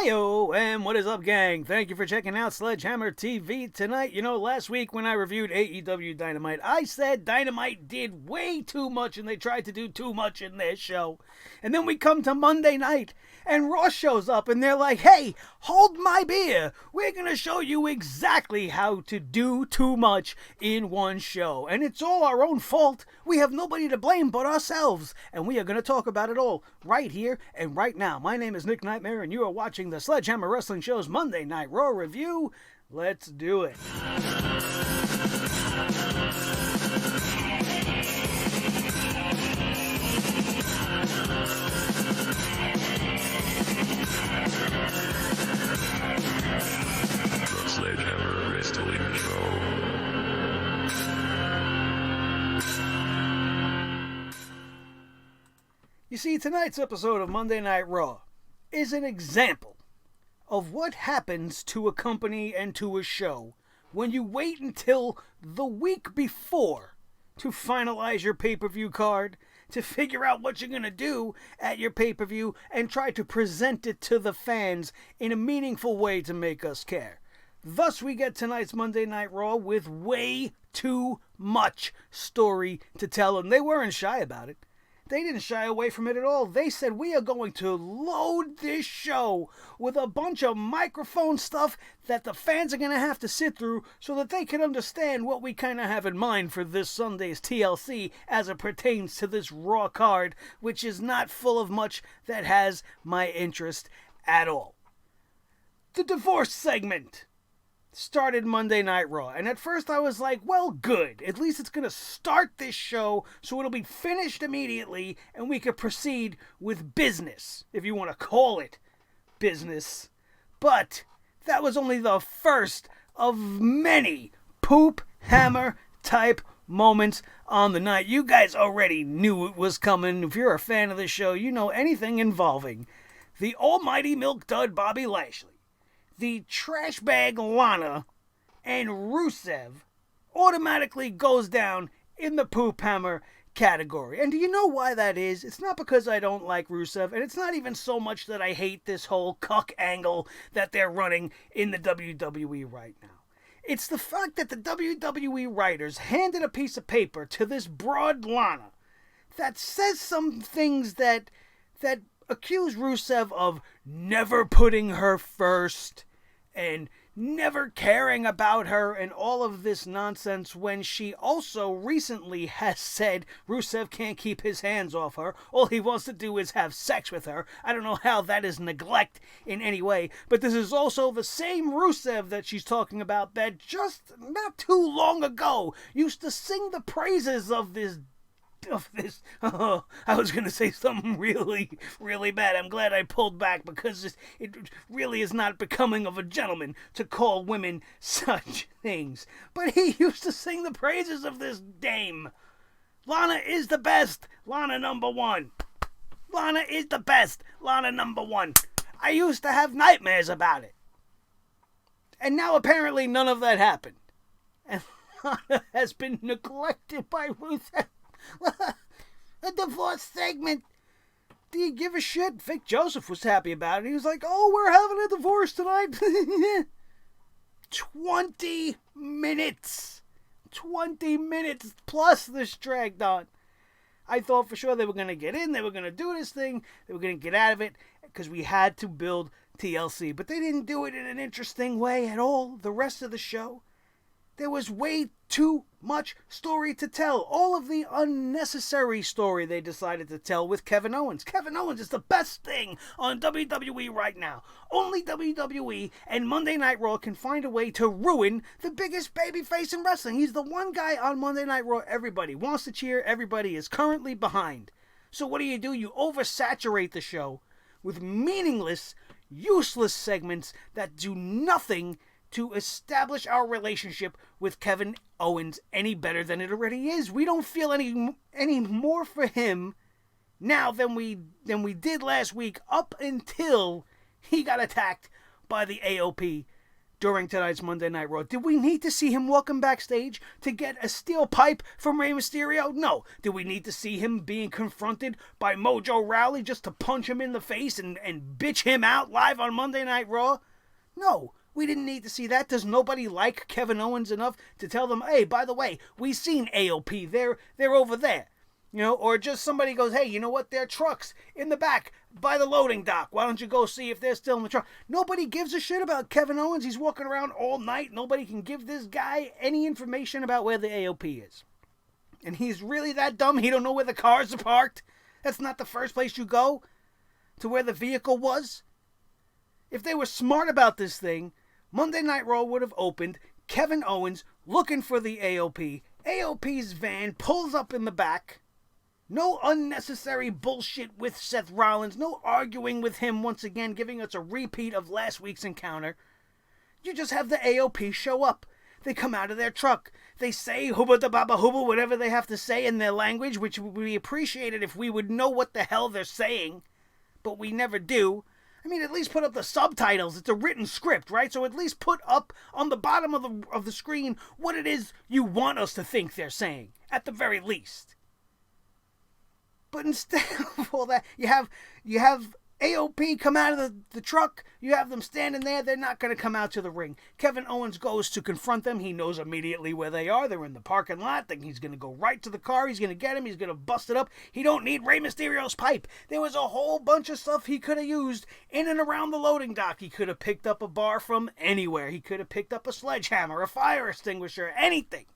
Heyo, and what is up, gang? Thank you for checking out Sledgehammer TV tonight. You know, last week when I reviewed AEW Dynamite, I said Dynamite did way too much and they tried to do too much in their show. And then we come to Monday night, and Raw shows up and they're like, hey, hold my beer. We're going to show you exactly how to do too much in one show. And it's all our own fault. We have nobody to blame but ourselves. And we are going to talk about it all right here and right now. My name is Nick Nightmare, and you are watching the Sledgehammer Wrestling Show's Monday Night Raw Review. Let's do it. The Sledgehammer Wrestling Show. You see, tonight's episode of Monday Night Raw is an example of what happens to a company and to a show when you wait until the week before to finalize your pay-per-view card, to figure out what you're going to do at your pay-per-view, and try to present it to the fans in a meaningful way to make us care. Thus, we get tonight's Monday Night Raw with way too much story to tell, and they weren't shy about it. They didn't shy away from it at all. They said, we are going to load this show with a bunch of microphone stuff that the fans are going to have to sit through so that they can understand what we kind of have in mind for this Sunday's TLC as it pertains to this Raw card, which is not full of much that has my interest at all. The divorce segment started Monday Night Raw, and at first I was like, well, good. At least it's going to start this show so it'll be finished immediately and we can proceed with business, if you want to call it business. But that was only the first of many poop hammer type moments on the night. You guys already knew it was coming. If you're a fan of the show, you know anything involving the almighty milk dud Bobby Lashley, the trash bag Lana, and Rusev automatically goes down in the poop hammer category. And do you know why that is? It's not because I don't like Rusev, and it's not even so much that I hate this whole cuck angle that they're running in the WWE right now. It's the fact that the WWE writers handed a piece of paper to this broad Lana that says some things that accuse Rusev of never putting her first and never caring about her and all of this nonsense, when she also recently has said Rusev can't keep his hands off her. All he wants to do is have sex with her. I don't know how that is neglect in any way, but this is also the same Rusev that she's talking about that just not too long ago used to sing the praises of this. I was going to say something really, really bad. I'm glad I pulled back, because it really is not becoming of a gentleman to call women such things. But he used to sing the praises of this dame. Lana is the best. Lana number one. Lana is the best. Lana number one. I used to have nightmares about it. And now apparently none of that happened. And Lana has been neglected by Rusev. A divorce segment. Do you give a shit? Vic Joseph was happy about it. He was like, oh, we're having a divorce tonight. 20 minutes. 20 minutes plus this dragged on. I thought for sure they were going to get in. They were going to do this thing. They were going to get out of it because we had to build TLC. But they didn't do it in an interesting way at all. The rest of the show, there was way too much story to tell. All of the unnecessary story they decided to tell with Kevin Owens. Kevin Owens is the best thing on WWE right now. Only WWE and Monday Night Raw can find a way to ruin the biggest babyface in wrestling. He's the one guy on Monday Night Raw everybody wants to cheer, everybody is currently behind. So what do? You oversaturate the show with meaningless, useless segments that do nothing to establish our relationship with Kevin Owens any better than it already is. We don't feel any more for him now than we did last week, up until he got attacked by the AOP during tonight's Monday Night Raw? Did we need to see him walking backstage to get a steel pipe from Rey Mysterio? No. Did we need to see him being confronted by Mojo Rawley just to punch him in the face and bitch him out live on Monday Night Raw? No. We didn't need to see that. Does nobody like Kevin Owens enough to tell them, hey, by the way, we seen AOP. They're over there. You know, or just somebody goes, hey, you know what? Their truck's in the back by the loading dock. Why don't you go see if they're still in the truck? Nobody gives a shit about Kevin Owens. He's walking around all night. Nobody can give this guy any information about where the AOP is. And he's really that dumb? He don't know where the cars are parked? That's not the first place you go? To where the vehicle was? If they were smart about this thing, Monday Night Raw would have opened, Kevin Owens looking for the AOP. AOP's van pulls up in the back. No unnecessary bullshit with Seth Rollins. No arguing with him once again, giving us a repeat of last week's encounter. You just have the AOP show up. They come out of their truck. They say hubba da baba hubba, whatever they have to say in their language, which would be appreciated if we would know what the hell they're saying. But we never do. I mean, at least put up the subtitles. It's a written script, right? So at least put up on the bottom of the screen what it is you want us to think they're saying, at the very least. But instead of all that, you have AOP come out of the truck. You have them standing there. They're not going to come out to the ring. Kevin Owens goes to confront them. He knows immediately where they are. They're in the parking lot. Then he's going to go right to the car. He's going to get him. He's going to bust it up. He don't need Rey Mysterio's pipe. There was a whole bunch of stuff he could have used in and around the loading dock. He could have picked up a bar from anywhere. He could have picked up a sledgehammer, a fire extinguisher, anything.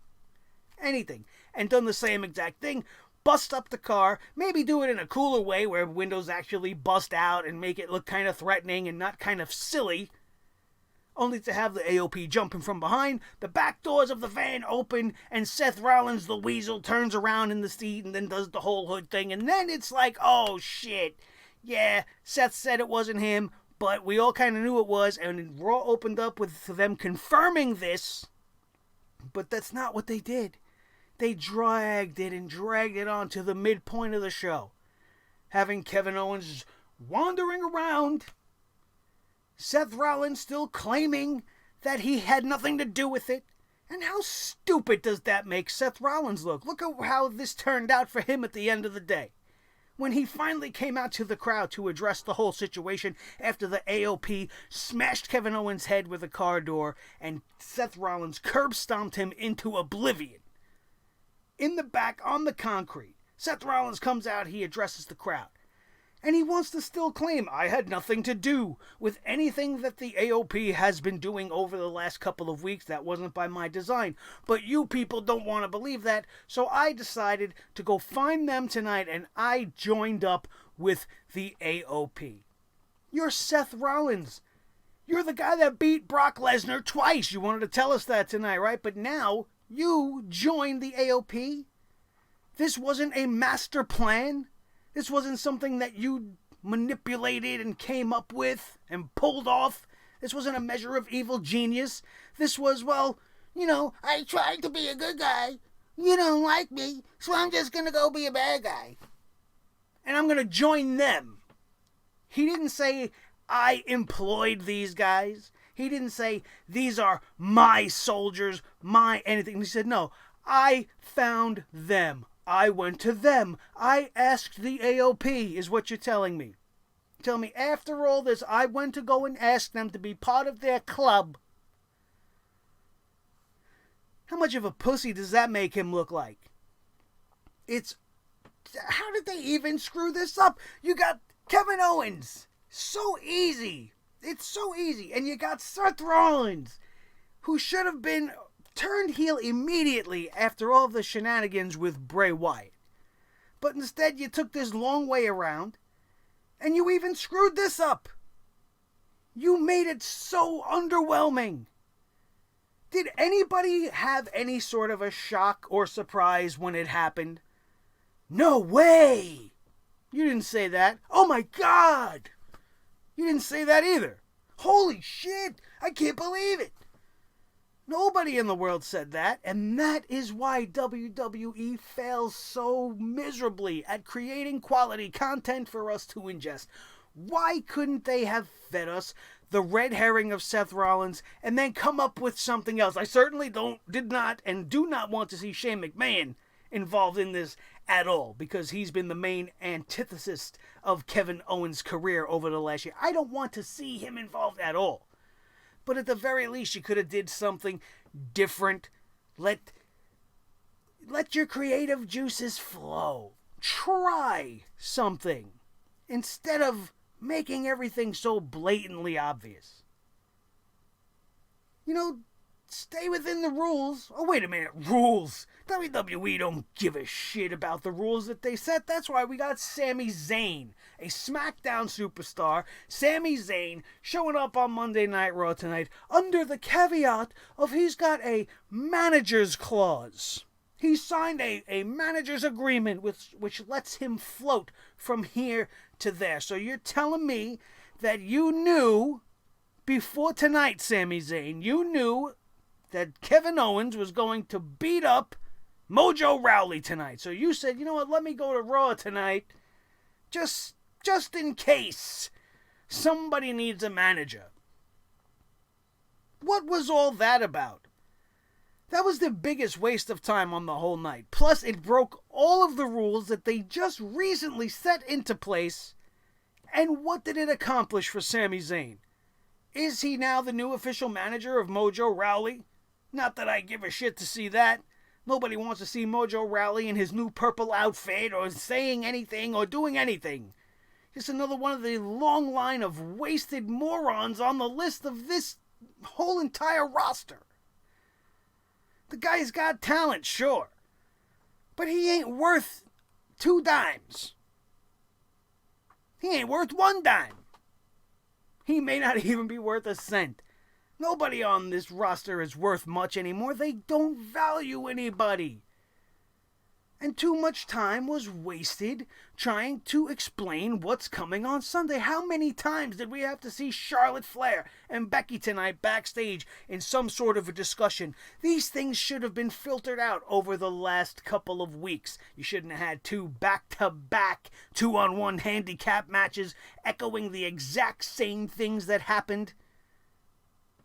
Anything. And done the same exact thing. Bust up the car, maybe do it in a cooler way where windows actually bust out and make it look kind of threatening and not kind of silly, only to have the AOP jumping from behind, the back doors of the van open, and Seth Rollins, the weasel, turns around in the seat and then does the whole hood thing, and then it's like, oh shit, yeah, Seth said it wasn't him, but we all kind of knew it was, and Raw opened up with them confirming this, but that's not what they did. They dragged it on to the midpoint of the show, having Kevin Owens wandering around, Seth Rollins still claiming that he had nothing to do with it. And how stupid does that make Seth Rollins look? Look at how this turned out for him at the end of the day. When he finally came out to the crowd to address the whole situation after the AOP smashed Kevin Owens' head with a car door and Seth Rollins curb stomped him into oblivion. In the back, on the concrete, Seth Rollins comes out, he addresses the crowd. And he wants to still claim, I had nothing to do with anything that the AOP has been doing over the last couple of weeks. That wasn't by my design. But you people don't want to believe that, so I decided to go find them tonight, and I joined up with the AOP. You're Seth Rollins. You're the guy that beat Brock Lesnar twice. You wanted to tell us that tonight, right? But now you joined the AOP? This wasn't a master plan? This wasn't something that you manipulated and came up with and pulled off? This wasn't a measure of evil genius? This was, well, I tried to be a good guy. You don't like me, so I'm just going to go be a bad guy. And I'm going to join them. He didn't say, I employed these guys. He didn't say, these are my soldiers, my anything. He said, no, I found them. I went to them. I asked the AOP, is what you're telling me. Tell me, after all this, I went to go and ask them to be part of their club. How much of a pussy does that make him look like? How did they even screw this up? You got Kevin Owens. So easy. It's so easy. And you got Seth Rollins, who should have been turned heel immediately after all the shenanigans with Bray Wyatt. But instead you took this long way around, and you even screwed this up. You made it so underwhelming. Did anybody have any sort of a shock or surprise when it happened? No way! You didn't say that. Oh my God! You didn't say that either. Holy shit! I can't believe it! Nobody in the world said that, and that is why WWE fails so miserably at creating quality content for us to ingest. Why couldn't they have fed us the red herring of Seth Rollins and then come up with something else? I certainly did not want to see Shane McMahon involved in this at all, because he's been the main antithesis of Kevin Owens' career over the last year. I don't want to see him involved at all. But at the very least, you could have did something different. Let your creative juices flow. Try something instead of making everything so blatantly obvious. You know, stay within the rules. Oh, wait a minute, rules. WWE don't give a shit about the rules that they set. That's why we got Sami Zayn, a SmackDown superstar. Sami Zayn showing up on Monday Night Raw tonight under the caveat of he's got a manager's clause. He signed a manager's agreement which lets him float from here to there. So you're telling me that you knew before tonight, Sami Zayn, you knew that Kevin Owens was going to beat up Mojo Rawley tonight. So you said, you know what, let me go to Raw tonight just in case somebody needs a manager. What was all that about? That was the biggest waste of time on the whole night. Plus, it broke all of the rules that they just recently set into place. And what did it accomplish for Sami Zayn? Is he now the new official manager of Mojo Rawley? Not that I give a shit to see that. Nobody wants to see Mojo Rawley in his new purple outfit or saying anything or doing anything. Just another one of the long line of wasted morons on the list of this whole entire roster. The guy's got talent, sure. But he ain't worth 2 dimes. He ain't worth 1 dime. He may not even be worth a cent. Nobody on this roster is worth much anymore. They don't value anybody. And too much time was wasted trying to explain what's coming on Sunday. How many times did we have to see Charlotte Flair and Becky tonight backstage in some sort of a discussion? These things should have been filtered out over the last couple of weeks. You shouldn't have had 2 back-to-back 2-on-1 handicap matches echoing the exact same things that happened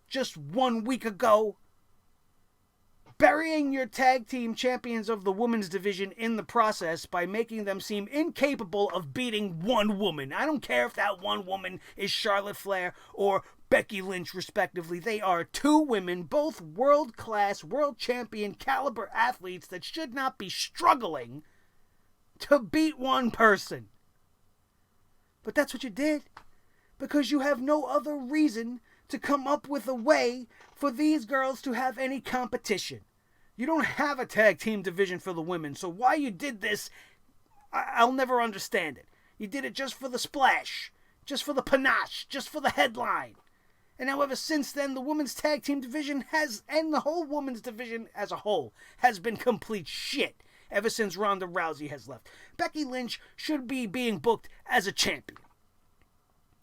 just 1 week ago. Burying your tag team champions of the women's division in the process by making them seem incapable of beating one woman. I don't care if that one woman is Charlotte Flair or Becky Lynch, respectively. They are 2 women, both world-class, world champion caliber athletes that should not be struggling to beat one person. But that's what you did, because you have no other reason to come up with a way for these girls to have any competition. You don't have a tag team division for the women, so why you did this, I'll never understand it. You did it just for the splash, just for the panache, just for the headline. And now ever since then, the women's tag team division and the whole women's division as a whole, has been complete shit ever since Ronda Rousey has left. Becky Lynch should be being booked as a champion.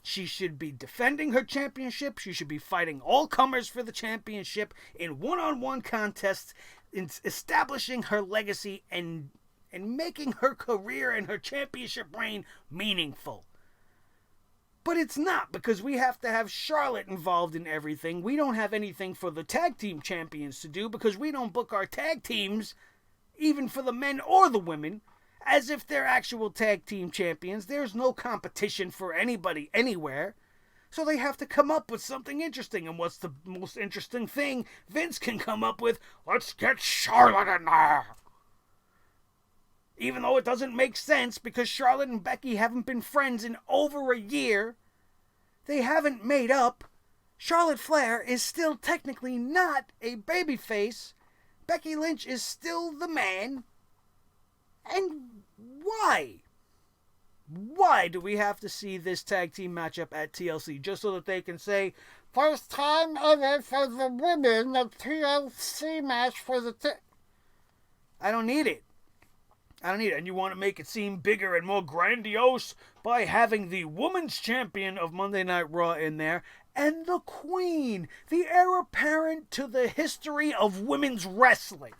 She should be defending her championship. She should be fighting all comers for the championship in one-on-one contests, in establishing her legacy and making her career and her championship reign meaningful. But it's not, because we have to have Charlotte involved in everything. We don't have anything for the tag team champions to do, because we don't book our tag teams, even for the men or the women, as if they're actual tag team champions. There's no competition for anybody anywhere. So they have to come up with something interesting. And what's the most interesting thing Vince can come up with? Let's get Charlotte in there. Even though it doesn't make sense, because Charlotte and Becky haven't been friends in over a year. They haven't made up. Charlotte Flair is still technically not a babyface. Becky Lynch is still the man. And why? Why do we have to see this tag team matchup at TLC? Just so that they can say, first time ever for the women, a TLC match for the... I don't need it. I don't need it. And you want to make it seem bigger and more grandiose by having the women's champion of Monday Night Raw in there and the queen, the heir apparent to the history of women's wrestling.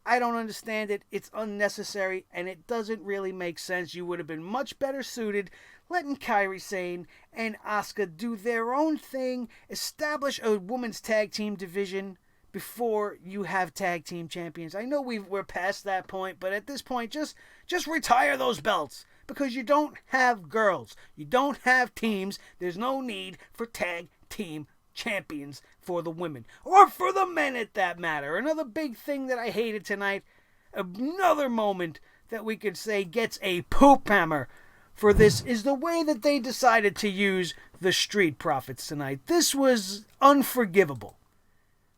I don't understand it. It's unnecessary, and it doesn't really make sense. You would have been much better suited letting Kairi Sane and Asuka do their own thing, establish a women's tag team division before you have tag team champions. I know we're past that point, but at this point, just retire those belts, because you don't have girls. You don't have teams. There's no need for tag team champions for the women, or for the men at that matter. Another big thing that I hated tonight, another moment that we could say gets a poop hammer for this, is the way that they decided to use the Street Profits tonight. This was unforgivable.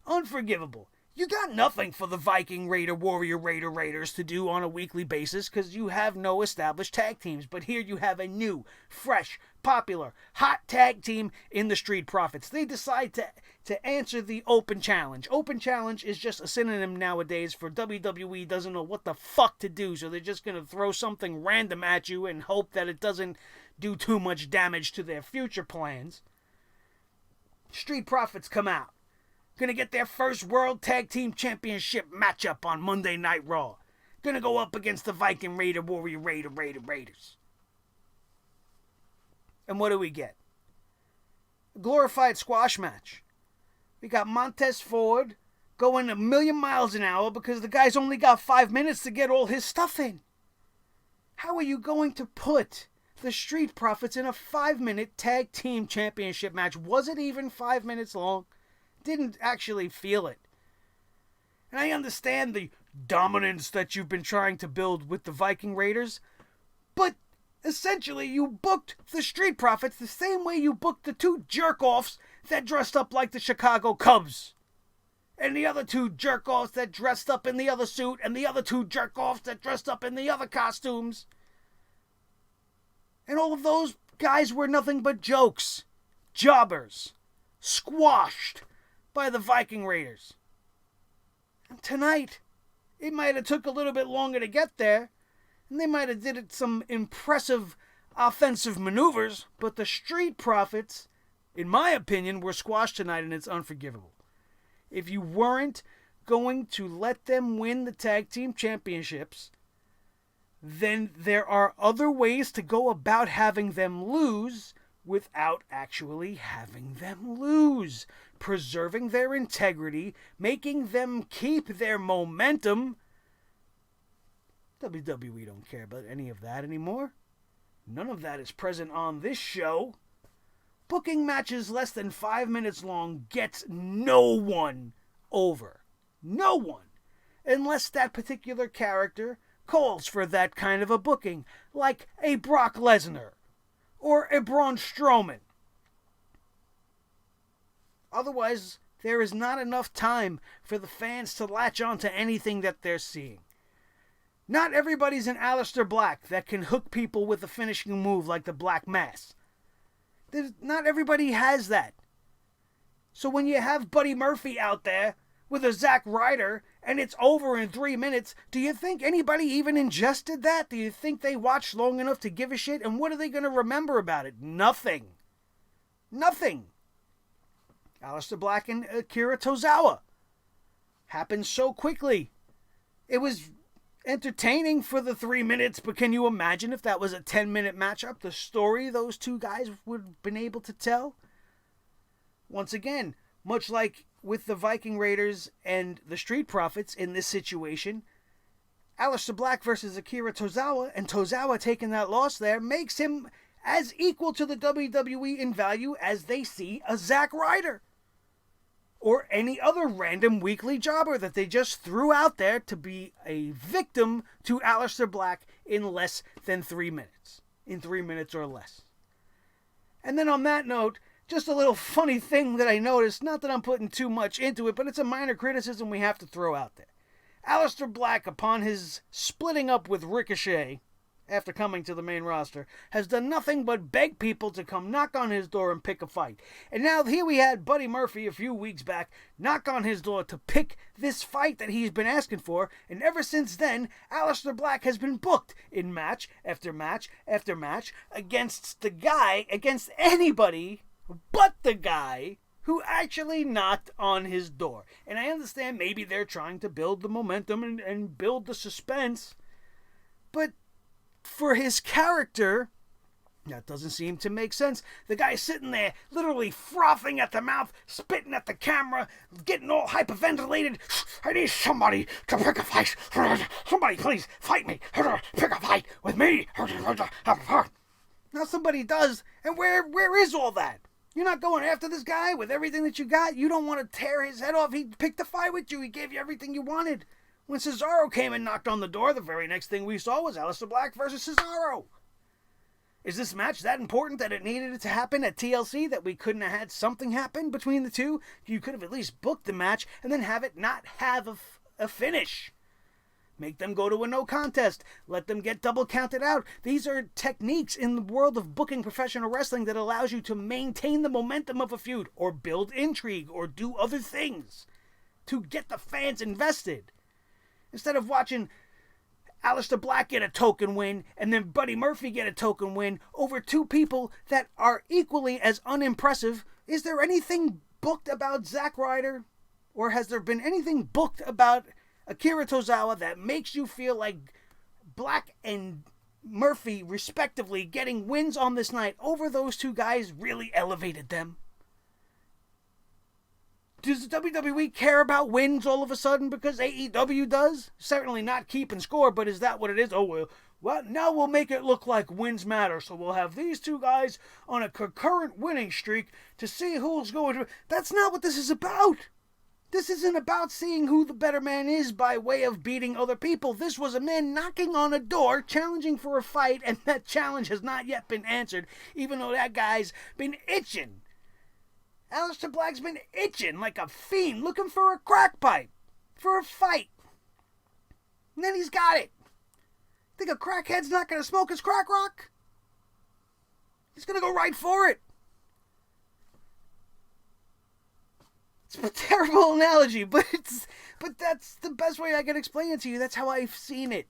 Unforgivable. You got nothing for the Viking Raider Warrior Raiders to do on a weekly basis because you have no established tag teams. But here you have a new, fresh, popular, hot tag team in the Street Profits. They decide to answer the Open Challenge. Open Challenge is just a synonym nowadays for WWE doesn't know what the fuck to do, so they're just going to throw something random at you and hope that it doesn't do too much damage to their future plans. Street Profits come out. Gonna get their first World Tag Team Championship matchup on Monday Night Raw. Gonna go up against the Viking Raider Warrior Raiders. And what do we get? A glorified squash match. We got Montez Ford going a million miles an hour because the guy's only got 5 minutes to get all his stuff in. How are you going to put the Street Profits in a 5-minute Tag Team Championship match? Was it even 5 minutes long? Didn't actually feel it. And I understand the dominance that you've been trying to build with the Viking Raiders, but essentially you booked the Street Profits the same way you booked the two jerk-offs that dressed up like the Chicago Cubs, and the other two jerk-offs that dressed up in the other suit, and the other two jerk-offs that dressed up in the other costumes. And all of those guys were nothing but jokes, jobbers, squashed by the Viking Raiders. And tonight, it might have took a little bit longer to get there, and they might have did some impressive offensive maneuvers, but the Street Profits, in my opinion, were squashed tonight, and it's unforgivable. If you weren't going to let them win the tag team championships, then there are other ways to go about having them lose without actually having them lose, preserving their integrity, making them keep their momentum. WWE don't care about any of that anymore. None of that is present on this show. Booking matches less than 5 minutes long gets no one over. No one. Unless that particular character calls for that kind of a booking, like a Brock Lesnar or a Braun Strowman. Otherwise, there is not enough time for the fans to latch on to anything that they're seeing. Not everybody's an Aleister Black that can hook people with a finishing move like the Black Mass. Not everybody has that. So when you have Buddy Murphy out there with a Zack Ryder and it's over in 3 minutes, do you think anybody even ingested that? Do you think they watched long enough to give a shit? And what are they going to remember about it? Nothing. Nothing. Aleister Black and Akira Tozawa happened so quickly. It was entertaining for the 3 minutes, but can you imagine if that was a 10-minute matchup? The story those two guys would have been able to tell? Once again, much like with the Viking Raiders and the Street Profits in this situation, Aleister Black versus Akira Tozawa, and Tozawa taking that loss there makes him as equal to the WWE in value as they see a Zack Ryder or any other random weekly jobber that they just threw out there to be a victim to Aleister Black in less than 3 minutes. In 3 minutes or less. And then on that note, just a little funny thing that I noticed, not that I'm putting too much into it, but it's a minor criticism we have to throw out there. Aleister Black, upon his splitting up with Ricochet after coming to the main roster, has done nothing but beg people to come knock on his door and pick a fight. And now here we had Buddy Murphy a few weeks back knock on his door to pick this fight that he's been asking for, and ever since then, Aleister Black has been booked in match after match after match against anybody but the guy who actually knocked on his door. And I understand maybe they're trying to build the momentum and build the suspense, but for his character, that doesn't seem to make sense. The guy's sitting there, literally frothing at the mouth, spitting at the camera, getting all hyperventilated. I need somebody to pick a fight. Somebody please fight me. Pick a fight with me. Now somebody does, and where is all that? You're not going after this guy with everything that you got. You don't want to tear his head off. He picked a fight with you. He gave you everything you wanted. When Cesaro came and knocked on the door, the very next thing we saw was Aleister Black versus Cesaro. Is this match that important that it needed it to happen at TLC, that we couldn't have had something happen between the two? You could have at least booked the match and then have it not have a finish. Make them go to a no contest. Let them get double counted out. These are techniques in the world of booking professional wrestling that allows you to maintain the momentum of a feud or build intrigue or do other things to get the fans invested. Instead of watching Aleister Black get a token win and then Buddy Murphy get a token win over two people that are equally as unimpressive, is there anything booked about Zack Ryder? Or has there been anything booked about Akira Tozawa that makes you feel like Black and Murphy, respectively, getting wins on this night over those two guys really elevated them? Does the WWE care about wins all of a sudden because AEW does? Certainly not keeping score, but is that what it is? Oh, well, now we'll make it look like wins matter. So we'll have these two guys on a concurrent winning streak to see who's going to... That's not what this is about. This isn't about seeing who the better man is by way of beating other people. This was a man knocking on a door, challenging for a fight, and that challenge has not yet been answered, even though that guy's been itching. Aleister Black's been itching like a fiend, looking for a crack pipe, for a fight. And then he's got it. Think a crackhead's not going to smoke his crack rock? He's going to go right for it. It's a terrible analogy, but that's the best way I can explain it to you. That's how I've seen it.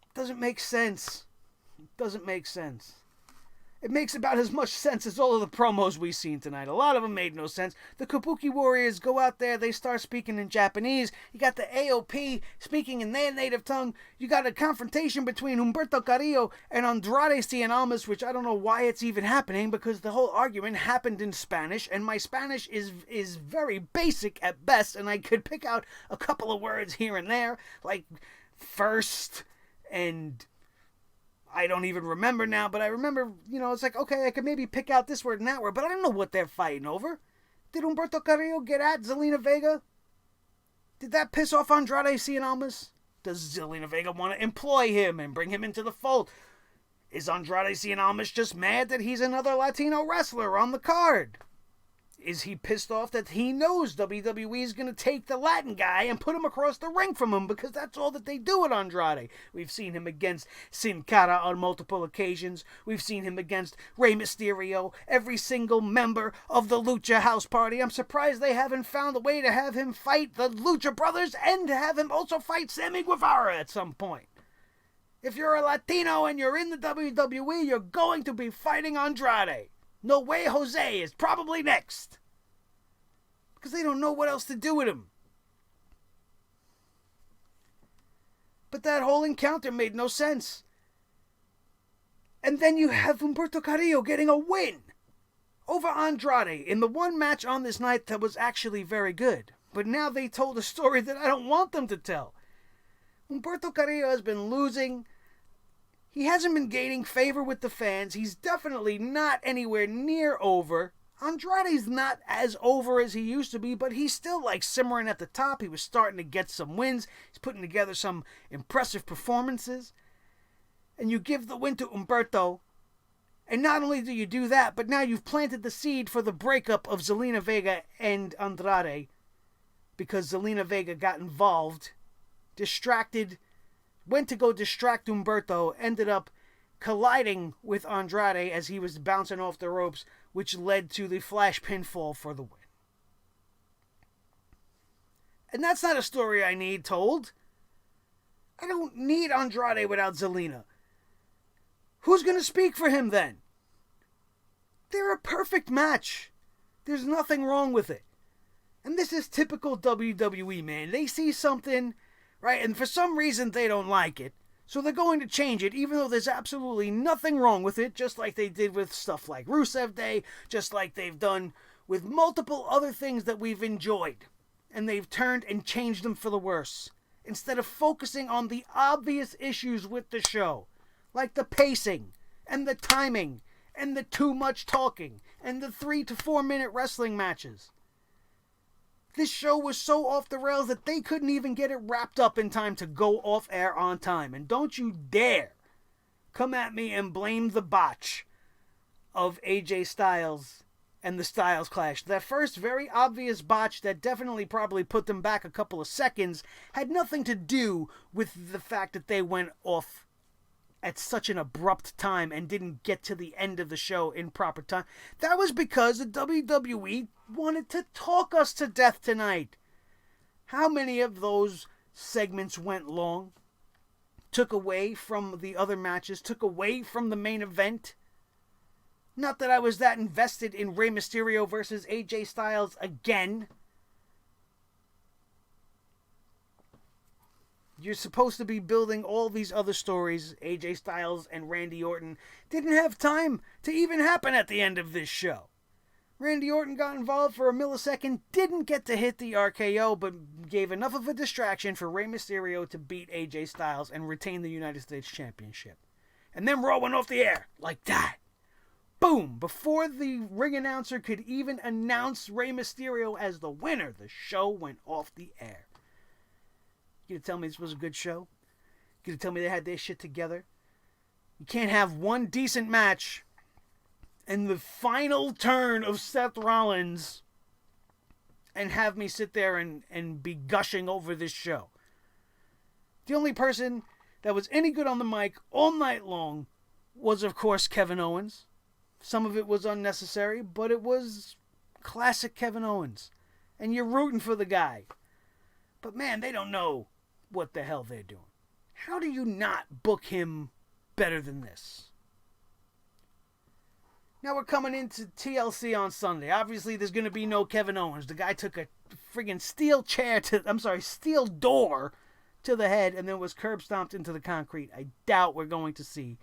It doesn't make sense. It doesn't make sense. It makes about as much sense as all of the promos we've seen tonight. A lot of them made no sense. The Kabuki Warriors go out there, they start speaking in Japanese. You got the AOP speaking in their native tongue. You got a confrontation between Humberto Carrillo and Andrade Cien Almas, which I don't know why it's even happening, because the whole argument happened in Spanish, and my Spanish is very basic at best, and I could pick out a couple of words here and there, like first and... I don't even remember now, but I remember, it's like, okay, I could maybe pick out this word and that word, but I don't know what they're fighting over. Did Humberto Carrillo get at Zelina Vega? Did that piss off Andrade Cien Almas? Does Zelina Vega want to employ him and bring him into the fold? Is Andrade Cien Almas just mad that he's another Latino wrestler on the card? Is he pissed off that he knows WWE is going to take the Latin guy and put him across the ring from him, because that's all that they do at Andrade? We've seen him against Sin Cara on multiple occasions. We've seen him against Rey Mysterio, every single member of the Lucha House Party. I'm surprised they haven't found a way to have him fight the Lucha Brothers and to have him also fight Sammy Guevara at some point. If you're a Latino and you're in the WWE, you're going to be fighting Andrade. No Way Jose is probably next, because they don't know what else to do with him. But that whole encounter made no sense. And then you have Humberto Carrillo getting a win over Andrade in the one match on this night that was actually very good. But now they told a story that I don't want them to tell. Humberto Carrillo has been losing. He hasn't been gaining favor with the fans. He's definitely not anywhere near over. Andrade's not as over as he used to be, but he's still like simmering at the top. He was starting to get some wins. He's putting together some impressive performances. And you give the win to Humberto. And not only do you do that, but now you've planted the seed for the breakup of Zelina Vega and Andrade, because Zelina Vega got involved, distracted, went to go distract Humberto, ended up colliding with Andrade as he was bouncing off the ropes, which led to the flash pinfall for the win. And that's not a story I need told. I don't need Andrade without Zelina. Who's going to speak for him then? They're a perfect match. There's nothing wrong with it. And this is typical WWE, man. They see something, right, and for some reason they don't like it. So they're going to change it, even though there's absolutely nothing wrong with it, just like they did with stuff like Rusev Day, just like they've done with multiple other things that we've enjoyed. And they've turned and changed them for the worse, instead of focusing on the obvious issues with the show, like the pacing, and the timing, and the too much talking, and the 3 to 4 minute wrestling matches. This show was so off the rails that they couldn't even get it wrapped up in time to go off air on time. And don't you dare come at me and blame the botch of AJ Styles and the Styles Clash. That first very obvious botch that definitely probably put them back a couple of seconds had nothing to do with the fact that they went off at such an abrupt time and didn't get to the end of the show in proper time. That was because the WWE wanted to talk us to death tonight. How many of those segments went long? Took away from the other matches, took away from the main event? Not that I was that invested in Rey Mysterio versus AJ Styles again. You're supposed to be building all these other stories. AJ Styles and Randy Orton didn't have time to even happen at the end of this show. Randy Orton got involved for a millisecond, didn't get to hit the RKO, but gave enough of a distraction for Rey Mysterio to beat AJ Styles and retain the United States Championship. And then Raw went off the air, like that. Boom! Before the ring announcer could even announce Rey Mysterio as the winner, the show went off the air. You gonna tell me this was a good show? You gonna tell me they had their shit together? You can't have one decent match and the final turn of Seth Rollins and have me sit there and be gushing over this show. The only person that was any good on the mic all night long was, of course, Kevin Owens. Some of it was unnecessary, but it was classic Kevin Owens. And you're rooting for the guy. But man, they don't know what the hell they're doing. How do you not book him better than this? Now we're coming into TLC on Sunday. Obviously, there's going to be no Kevin Owens. The guy took a friggin' steel door to the head and then was curb stomped into the concrete. I doubt we're going to see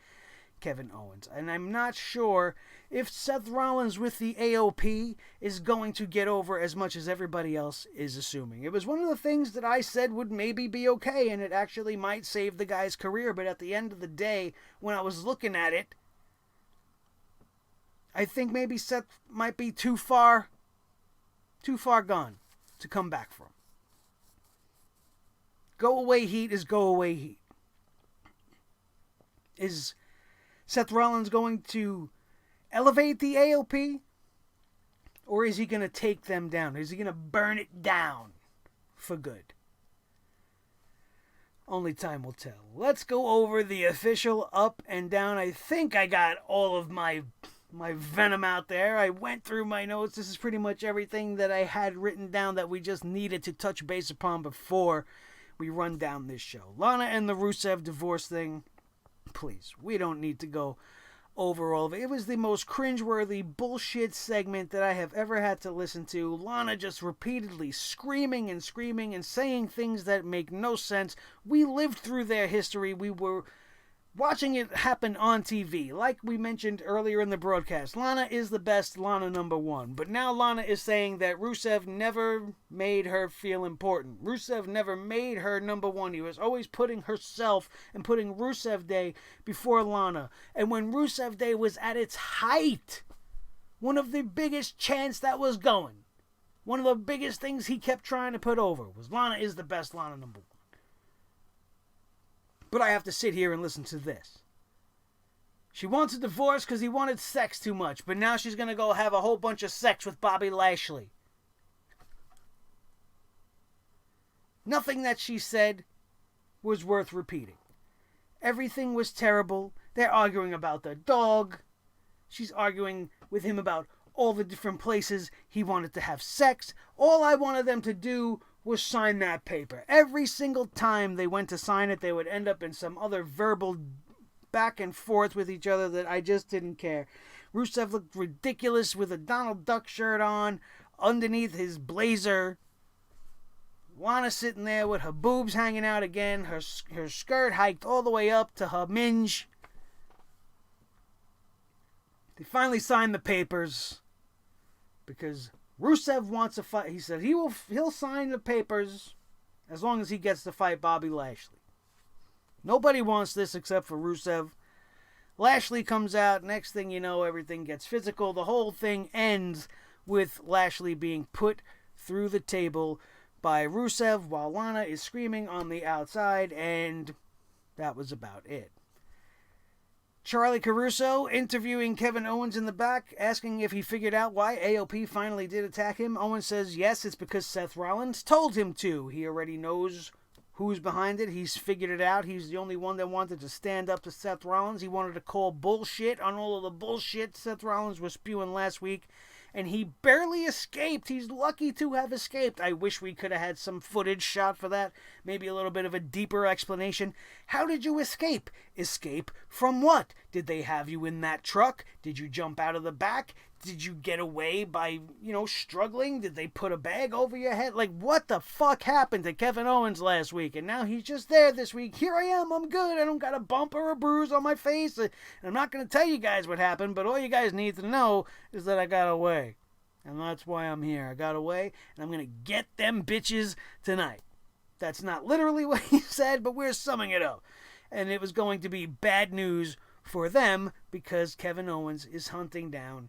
Kevin Owens. And I'm not sure if Seth Rollins with the AOP is going to get over as much as everybody else is assuming. It was one of the things that I said would maybe be okay, and it actually might save the guy's career. But at the end of the day, when I was looking at it, I think maybe Seth might be too far gone to come back from. Go away heat is go away heat. Is Seth Rollins going to elevate the AOP? Or is he going to take them down? Is he going to burn it down for good? Only time will tell. Let's go over the official up and down. I think I got all of my venom out there. I went through my notes. This is pretty much everything that I had written down that we just needed to touch base upon before we run down this show. Lana and the Rusev divorce thing. Please, we don't need to go over all of it. It was the most cringeworthy bullshit segment that I have ever had to listen to. Lana just repeatedly screaming and saying things that make no sense. We lived through their history. We were watching it happen on TV. Like we mentioned earlier in the broadcast, Lana is the best, Lana number one. But now Lana is saying that Rusev never made her feel important. Rusev never made her number one. He was always putting herself and putting Rusev Day before Lana. And when Rusev Day was at its height, one of the biggest chants that was going, one of the biggest things he kept trying to put over was Lana is the best, Lana number one. But I have to sit here and listen to this. She wants a divorce because he wanted sex too much, but now she's going to go have a whole bunch of sex with Bobby Lashley. Nothing that she said was worth repeating. Everything was terrible. They're arguing about the dog. She's arguing with him about all the different places he wanted to have sex. All I wanted them to do was sign that paper. Every single time they went to sign it, they would end up in some other verbal back and forth with each other that I just didn't care. Rusev looked ridiculous with a Donald Duck shirt on underneath his blazer. Lana sitting there with her boobs hanging out again, her skirt hiked all the way up to her minge. They finally signed the papers because Rusev wants a fight. He said he'll sign the papers as long as he gets to fight Bobby Lashley. Nobody wants this except for Rusev. Lashley comes out. Next thing you know, everything gets physical. The whole thing ends with Lashley being put through the table by Rusev while Lana is screaming on the outside, and that was about it. Charlie Caruso interviewing Kevin Owens in the back, asking if he figured out why AOP finally did attack him. Owens says yes, it's because Seth Rollins told him to. He already knows who's behind it. He's figured it out. He's the only one that wanted to stand up to Seth Rollins. He wanted to call bullshit on all of the bullshit Seth Rollins was spewing last week. And he barely escaped. He's lucky to have escaped. I wish we could have had some footage shot for that. Maybe a little bit of a deeper explanation. How did you escape? Escape from what? Did they have you in that truck? Did you jump out of the back? Did you get away by, struggling? Did they put a bag over your head? Like, what the fuck happened to Kevin Owens last week? And now he's just there this week. Here I am. I'm good. I don't got a bump or a bruise on my face. And I'm not going to tell you guys what happened, but all you guys need to know is that I got away. And that's why I'm here. I got away, and I'm going to get them bitches tonight. That's not literally what he said, but we're summing it up. And it was going to be bad news for them because Kevin Owens is hunting down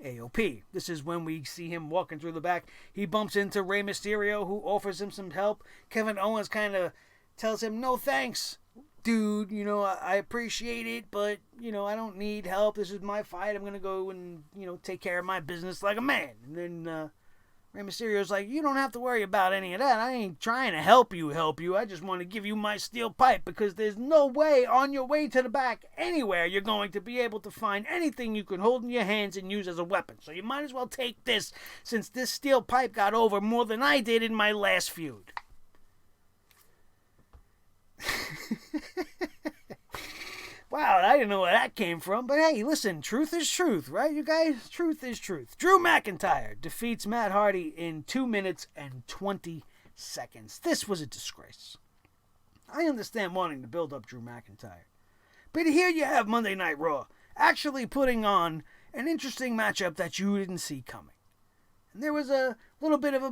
AOP. This is when we see him walking through the back. He bumps into Rey Mysterio, who offers him some help. Kevin Owens kind of tells him, no thanks, dude. I appreciate it, but, I don't need help. This is my fight. I'm going to go and, take care of my business like a man. And then Rey Mysterio's like, you don't have to worry about any of that. I ain't trying to help you. I just want to give you my steel pipe because there's no way on your way to the back anywhere you're going to be able to find anything you can hold in your hands and use as a weapon. So you might as well take this since this steel pipe got over more than I did in my last feud. Wow, I didn't know where that came from. But hey, listen, truth is truth, right, you guys? Truth is truth. Drew McIntyre defeats Matt Hardy in 2 minutes and 20 seconds. This was a disgrace. I understand wanting to build up Drew McIntyre. But here you have Monday Night Raw actually putting on an interesting matchup that you didn't see coming. And there was a little bit of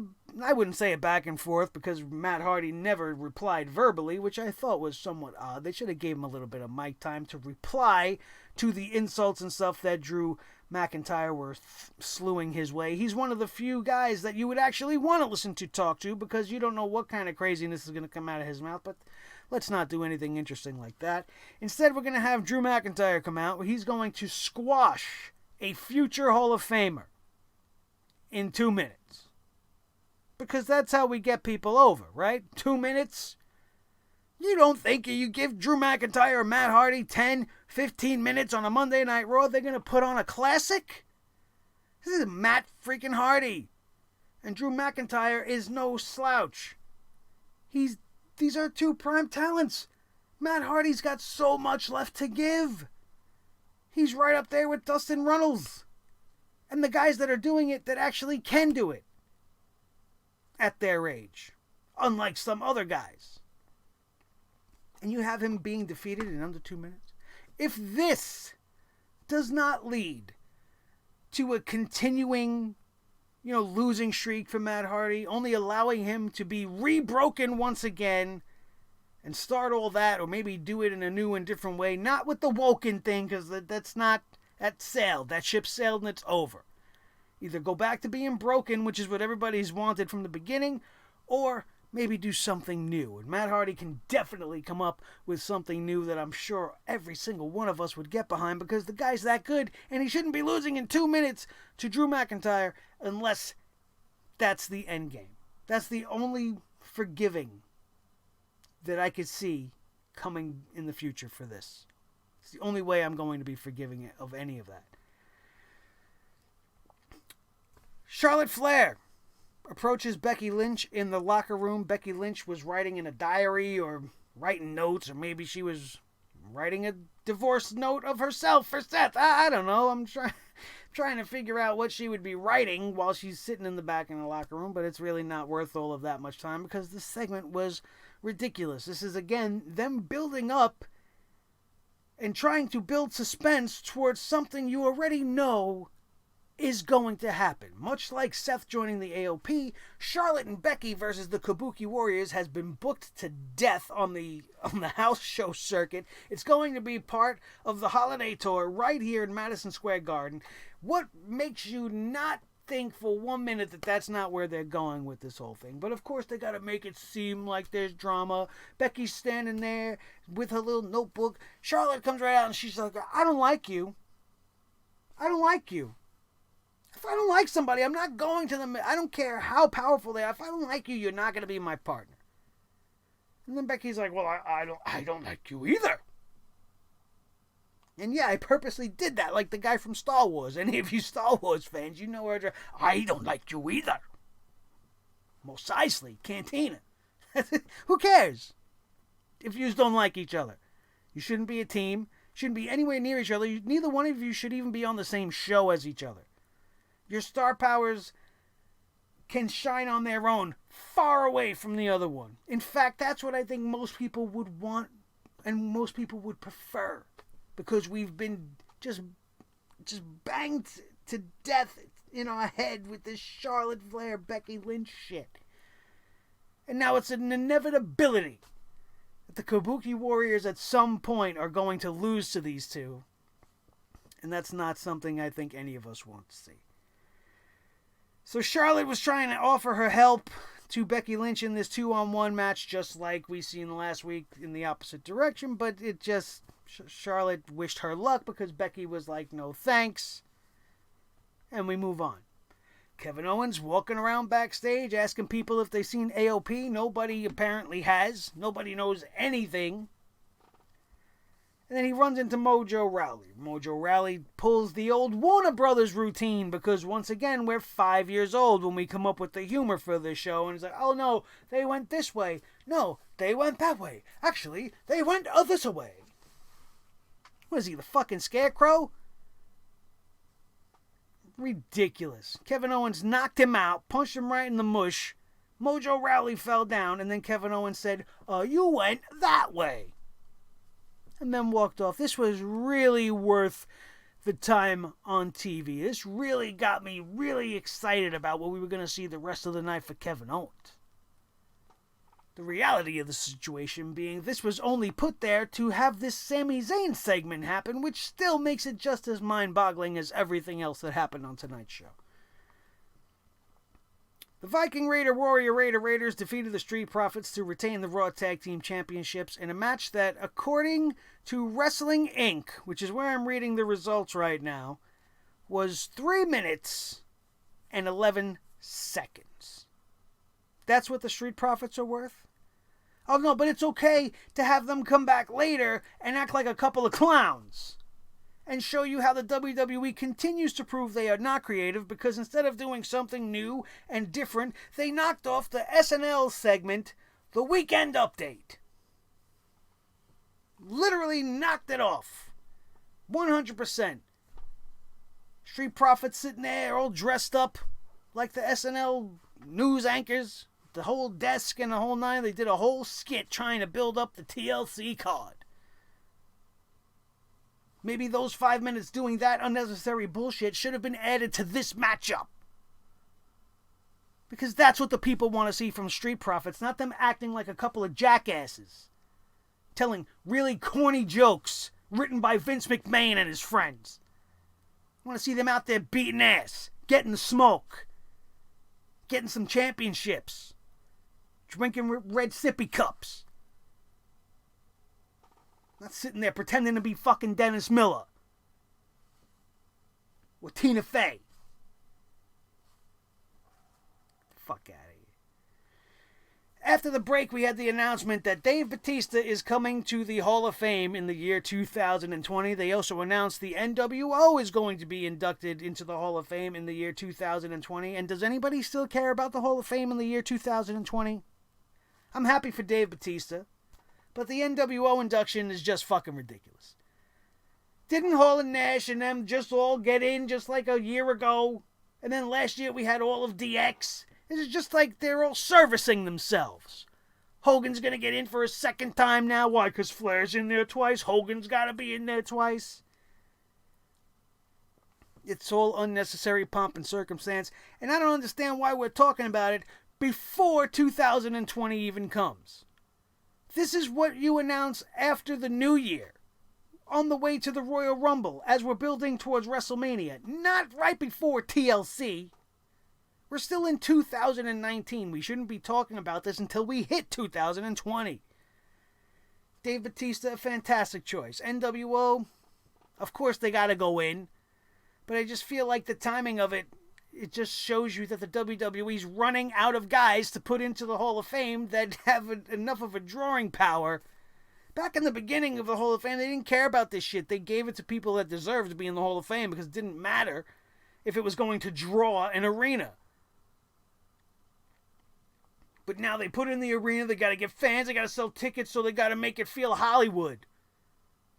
I wouldn't say a back and forth because Matt Hardy never replied verbally, which I thought was somewhat odd. They should have gave him a little bit of mic time to reply to the insults and stuff that Drew McIntyre were slewing his way. He's one of the few guys that you would actually want to listen to talk to because you don't know what kind of craziness is going to come out of his mouth, but let's not do anything interesting like that. Instead, we're going to have Drew McIntyre come out where he's going to squash a future Hall of Famer in 2 minutes. Because that's how we get people over, right? 2 minutes? You don't think you give Drew McIntyre or Matt Hardy 10, 15 minutes on a Monday Night Raw, they're going to put on a classic? This is Matt freaking Hardy. And Drew McIntyre is no slouch. These are two prime talents. Matt Hardy's got so much left to give. He's right up there with Dustin Runnels. And the guys that are doing it that actually can do it at their age, unlike some other guys. And you have him being defeated in under 2 minutes. If this does not lead to a continuing, losing streak for Matt Hardy, only allowing him to be rebroken once again and start all that, or maybe do it in a new and different way, not with the Woken thing, because that's not... That sailed. That ship sailed and it's over. Either go back to being broken, which is what everybody's wanted from the beginning, or maybe do something new. And Matt Hardy can definitely come up with something new that I'm sure every single one of us would get behind because the guy's that good and he shouldn't be losing in 2 minutes to Drew McIntyre unless that's the end game. That's the only forgiving that I could see coming in the future for this. It's the only way I'm going to be forgiving of any of that. Charlotte Flair approaches Becky Lynch in the locker room. Becky Lynch was writing in a diary or writing notes, or maybe she was writing a divorce note of herself for Seth. I don't know. I'm trying to figure out what she would be writing while she's sitting in the back in the locker room, but it's really not worth all of that much time because this segment was ridiculous. This is, again, them building up and trying to build suspense towards something you already know is going to happen. Much like Seth joining the AOP, Charlotte and Becky versus the Kabuki Warriors has been booked to death on the house show circuit. It's going to be part of the holiday tour right here in Madison Square Garden. What makes you not think for 1 minute that that's not where they're going with this whole thing? But of course they got to make it seem like there's drama. Becky's standing there with her little notebook. Charlotte comes right out and she's like, I don't like you. I don't like you. If I don't like somebody, I'm not going to them. I don't care how powerful they are. If I don't like you, you're not going to be my partner. And then Becky's like, well, I don't like you either. And yeah, I purposely did that, like the guy from Star Wars. Any of you Star Wars fans, you know where I don't like you either. Mos Eisley, Cantina. Who cares if you don't like each other? You shouldn't be a team. Shouldn't be anywhere near each other. Neither one of you should even be on the same show as each other. Your star powers can shine on their own, far away from the other one. In fact, that's what I think most people would want and most people would prefer. Because we've been just banged to death in our head with this Charlotte Flair, Becky Lynch shit. And now it's an inevitability that the Kabuki Warriors at some point are going to lose to these two. And that's not something I think any of us want to see. So Charlotte was trying to offer her help to Becky Lynch in this 2-on-1 match, just like we seen last week in the opposite direction, but it just... Charlotte wished her luck because Becky was like, no thanks. And we move on. Kevin Owens walking around backstage asking people if they've seen AOP. Nobody apparently has. Nobody knows anything. And then he runs into Mojo Rawley. Mojo Rawley pulls the old Warner Brothers routine because, once again, we're 5 years old when we come up with the humor for this show. And it's like, oh no, they went this way. No, they went that way. Actually, they went this way. What is he, the fucking Scarecrow? Ridiculous. Kevin Owens knocked him out, punched him right in the mush. Mojo Rawley fell down, and then Kevin Owens said, you went that way. And then walked off. This was really worth the time on TV. This really got me really excited about what we were going to see the rest of the night for Kevin Owens. The reality of the situation being this was only put there to have this Sami Zayn segment happen, which still makes it just as mind-boggling as everything else that happened on tonight's show. The Viking Raider Warrior Raiders defeated the Street Profits to retain the Raw Tag Team Championships in a match that, according to Wrestling Inc., which is where I'm reading the results right now, was 3 minutes and 11 seconds. That's what the Street Profits are worth? Oh no, but it's okay to have them come back later and act like a couple of clowns. And show you how the WWE continues to prove they are not creative because instead of doing something new and different, they knocked off the SNL segment, The Weekend Update. Literally knocked it off. 100%. Street Profits sitting there all dressed up like the SNL news anchors. The whole desk and the whole nine. They did a whole skit trying to build up the TLC card. Maybe those 5 minutes doing that unnecessary bullshit should have been added to this matchup. Because that's what the people want to see from Street Profits, not them acting like a couple of jackasses. Telling really corny jokes written by Vince McMahon and his friends. I want to see them out there beating ass, getting the smoke, getting some championships, drinking red sippy cups. Not sitting there pretending to be fucking Dennis Miller. Or Tina Fey. Fuck out of here. After the break, we had the announcement that Dave Bautista is coming to the Hall of Fame in the year 2020. They also announced the NWO is going to be inducted into the Hall of Fame in the year 2020. And does anybody still care about the Hall of Fame in the year 2020? I'm happy for Dave Bautista. But the NWO induction is just fucking ridiculous. Didn't Hall and Nash and them just all get in just like a year ago? And then last year we had all of DX. It's just like they're all servicing themselves. Hogan's going to get in for a second time now. Why? Because Flair's in there twice. Hogan's got to be in there twice. It's all unnecessary pomp and circumstance. And I don't understand why we're talking about it before 2020 even comes. This is what you announce after the new year. On the way to the Royal Rumble as we're building towards WrestleMania. Not right before TLC. We're still in 2019. We shouldn't be talking about this until we hit 2020. Dave Bautista, a fantastic choice. NWO, of course they got to go in. But I just feel like the timing of it, it just shows you that the WWE's running out of guys to put into the Hall of Fame that have enough of a drawing power. Back in the beginning of the Hall of Fame, they didn't care about this shit. They gave it to people that deserved to be in the Hall of Fame because it didn't matter if it was going to draw an arena. But now they put it in the arena, they got to get fans, they got to sell tickets, so they got to make it feel Hollywood.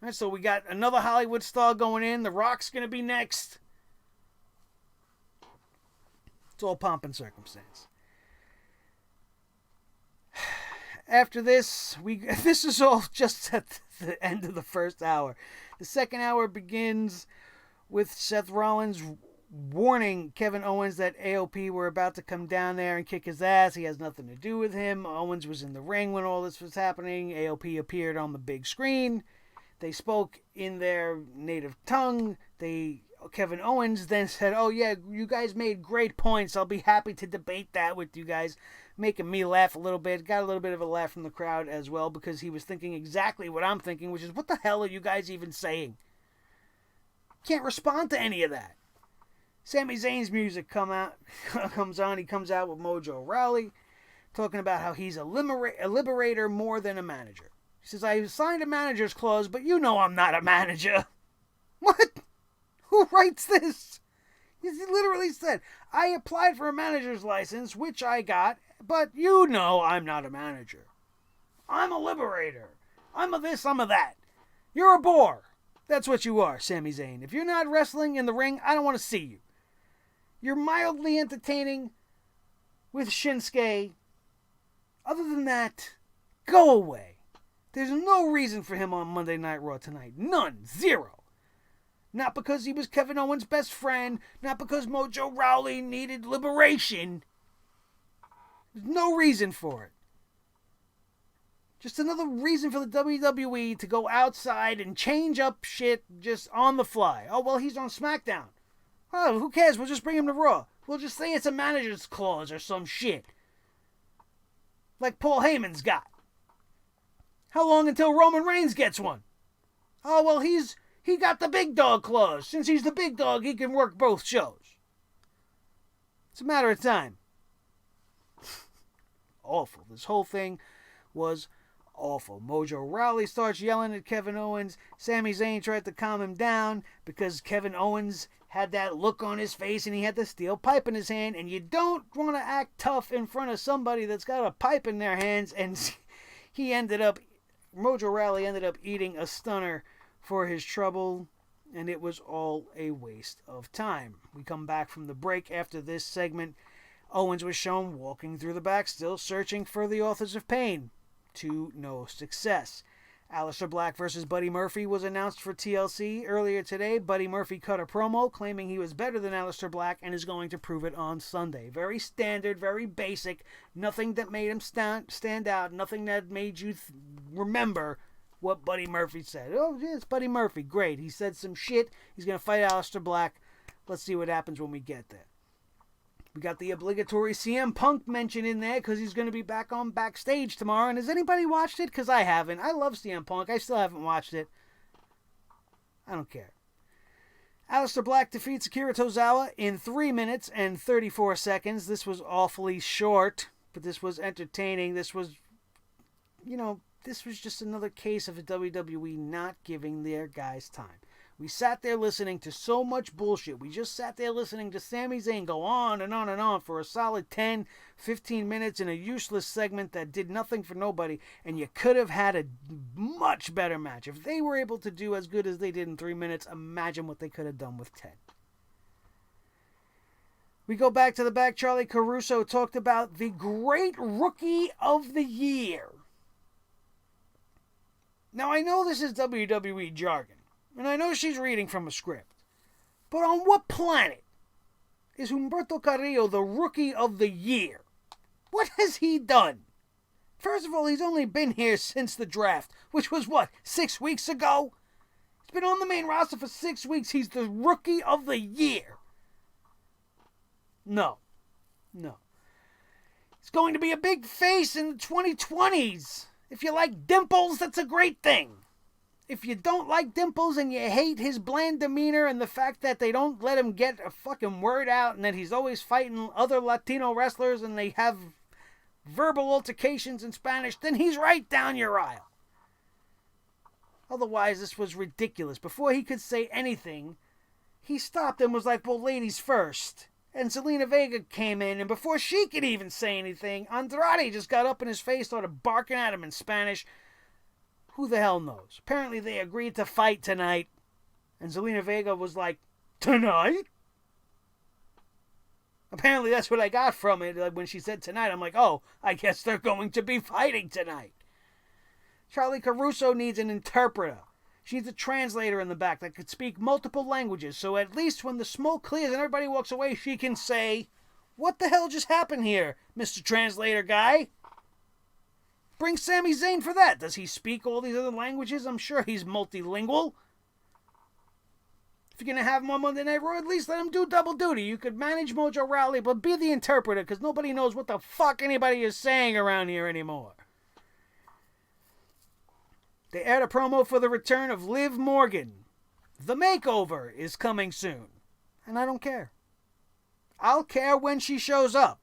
All right, so we got another Hollywood star going in. The Rock's going to be next. It's all pomp and circumstance. After this, this is all just at the end of the first hour. The second hour begins with Seth Rollins warning Kevin Owens that AOP were about to come down there and kick his ass. He has nothing to do with him. Owens was in the ring when all this was happening. AOP appeared on the big screen. They spoke in their native tongue. Kevin Owens then said, "Oh yeah, you guys made great points. I'll be happy to debate that with you guys," making me laugh a little bit. Got a little bit of a laugh from the crowd as well because he was thinking exactly what I'm thinking, which is, what the hell are you guys even saying? Can't respond to any of that. Sami Zayn's music comes on. He comes out with Mojo Rawley, talking about how he's a liberator more than a manager. He says, "I signed a manager's clause, but you know I'm not a manager." What? Who writes this? He literally said, "I applied for a manager's license, which I got, but you know I'm not a manager. I'm a liberator. I'm a this, I'm a that. You're a bore. That's what you are, Sami Zayn. If you're not wrestling in the ring, I don't want to see you. You're mildly entertaining with Shinsuke. Other than that, go away. There's no reason for him on Monday Night Raw tonight. None. Zero. Not because he was Kevin Owens' best friend. Not because Mojo Rawley needed liberation. There's no reason for it. Just another reason for the WWE to go outside and change up shit just on the fly. Oh, well, he's on SmackDown. Oh, who cares? We'll just bring him to Raw. We'll just say it's a manager's clause or some shit. Like Paul Heyman's got. How long until Roman Reigns gets one? Oh, well, he got the big dog clause. Since he's the big dog, he can work both shows. It's a matter of time. Awful. This whole thing was awful. Mojo Rawley starts yelling at Kevin Owens. Sami Zayn tried to calm him down because Kevin Owens had that look on his face and he had the steel pipe in his hand. And you don't want to act tough in front of somebody that's got a pipe in their hands. And Mojo Rawley ended up eating a stunner for his trouble, and it was all a waste of time. We come back from the break after this segment. Owens was shown walking through the back, still searching for the authors of pain, to no success. Aleister Black versus Buddy Murphy was announced for TLC earlier today. Buddy Murphy cut a promo claiming he was better than Aleister Black and is going to prove it on Sunday. Very standard, very basic, nothing that made him stand out, nothing that made you remember what Buddy Murphy said. Oh, yeah, it's Buddy Murphy. Great. He said some shit. He's going to fight Aleister Black. Let's see what happens when we get there. We got the obligatory CM Punk mention in there because he's going to be back on Backstage tomorrow. And has anybody watched it? Because I haven't. I love CM Punk. I still haven't watched it. I don't care. Aleister Black defeats Akira Tozawa in 3 minutes and 34 seconds. This was awfully short, but this was entertaining. This was, this was just another case of the WWE not giving their guys time. We sat there listening to so much bullshit. We just sat there listening to Sami Zayn go on and on and on for a solid 10, 15 minutes in a useless segment that did nothing for nobody, and you could have had a much better match. If they were able to do as good as they did in 3 minutes, imagine what they could have done with 10. We go back to the back. Charlie Caruso talked about the great Rookie of the Year. Now, I know this is WWE jargon, and I know she's reading from a script, but on what planet is Humberto Carrillo the Rookie of the Year? What has he done? First of all, he's only been here since the draft, which was, 6 weeks ago? He's been on the main roster for 6 weeks. He's the Rookie of the Year. No. He's going to be a big face in the 2020s. If you like dimples, that's a great thing. If you don't like dimples and you hate his bland demeanor and the fact that they don't let him get a fucking word out and that he's always fighting other Latino wrestlers and they have verbal altercations in Spanish, then he's right down your aisle. Otherwise, this was ridiculous. Before he could say anything, he stopped and was like, well, ladies first. And Zelina Vega came in, and before she could even say anything, Andrade just got up in his face, started barking at him in Spanish. Who the hell knows? Apparently they agreed to fight tonight. And Zelina Vega was like, tonight? Apparently that's what I got from it. When she said tonight, I'm like, oh, I guess they're going to be fighting tonight. Charlie Caruso needs an interpreter. She needs a translator in the back that could speak multiple languages, so at least when the smoke clears and everybody walks away, she can say, what the hell just happened here, Mr. Translator guy? Bring Sami Zayn for that. Does he speak all these other languages? I'm sure he's multilingual. If you're going to have him on Monday Night Raw, at least let him do double duty. You could manage Mojo Rawley, but be the interpreter, because nobody knows what the fuck anybody is saying around here anymore. They aired a promo for the return of Liv Morgan. The makeover is coming soon. And I don't care. I'll care when she shows up.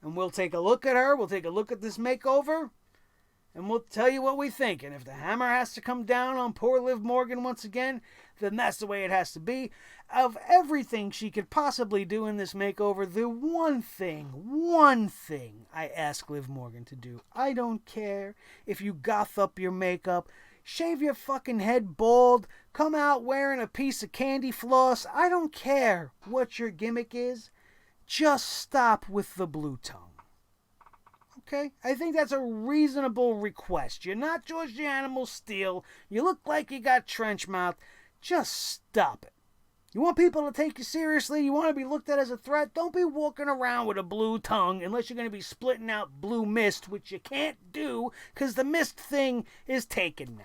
And we'll take a look at her. We'll take a look at this makeover. And we'll tell you what we think. And if the hammer has to come down on poor Liv Morgan once again, then that's the way it has to be. Of everything she could possibly do in this makeover, the one thing I ask Liv Morgan to do, I don't care if you goth up your makeup, shave your fucking head bald, come out wearing a piece of candy floss, I don't care what your gimmick is, just stop with the blue tongue. Okay? I think that's a reasonable request. You're not George the Animal Steel, you look like you got trench mouth, just stop it. You want people to take you seriously? You want to be looked at as a threat? Don't be walking around with a blue tongue unless you're going to be splitting out blue mist, which you can't do because the mist thing is taken now.